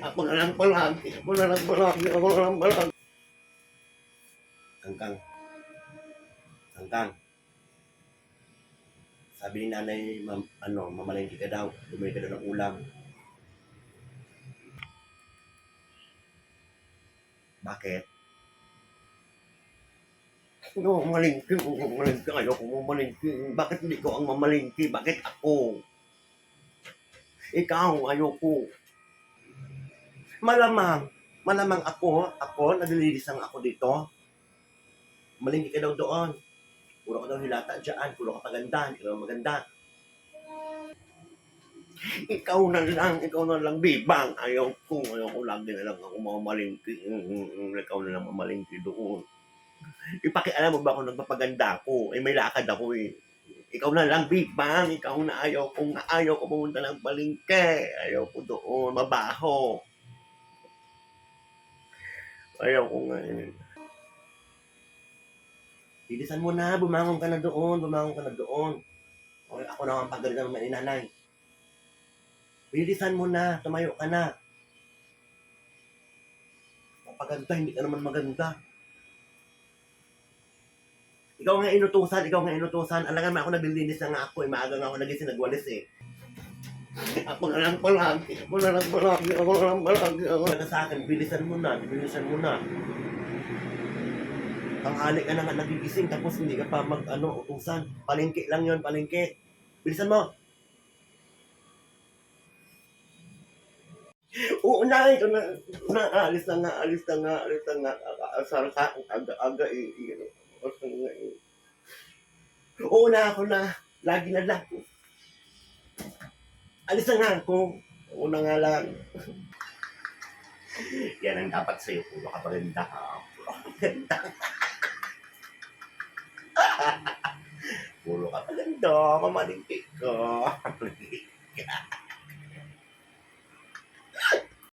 Ako na lang palagi, ako na lang palagi, ako na lang palagi. Kangkang, kangkang. Sabi ni nanay, mamalengke ka daw. Bumili ka daw ng ulam. Bakit? Ano, mamalengke, mamalengke. Ayoko mamalengke. Bakit hindi ko ang mamalengke? Bakit ako? Ikaw, ayoko. Malamang ako, naglilinis lang ako dito. Malingki ka daw doon. Puro ka daw hilata dyan, puro ka paganda, hindi ka daw maganda. Ikaw na lang, bibang. Ayaw ko lagi na lang ako mamalingki. Ikaw na lang mamalingki doon. Ipakialam mo ba kung nagpapaganda ako? May lakad ako eh. Ikaw na lang, bibang. Ikaw na ayaw ko pumunta ng palengke. Ayaw ko doon, mabaho. Ayaw ko nga eh. Bilisan mo na, bumangon ka na doon. O, ako na ang pagalitan ng nanay. Bilisan mo na, tumayo ka na. Papaganda, hindi ka naman maganda. Ikaw nga inutusan. Alangan mo ako naglilinis na nga ako eh. Maaga nga ako nagising, nagwalis eh. Ako na lang palagi. Kaya sa akin, bilisan mo na. Tanghali ka na nga nagigising tapos hindi ka pa utusan. Palengke lang yon, palengke. Bilisan mo. Oo na, ito na. Alis na nga. Asar ka, aga eh. Oo na, ako na. Lagi na lang. Alis na nga ako. Oo na nga lang. Yan ang dapat sa'yo. Puro ka paganda. Puro ka paganda. Mamalingkik ka.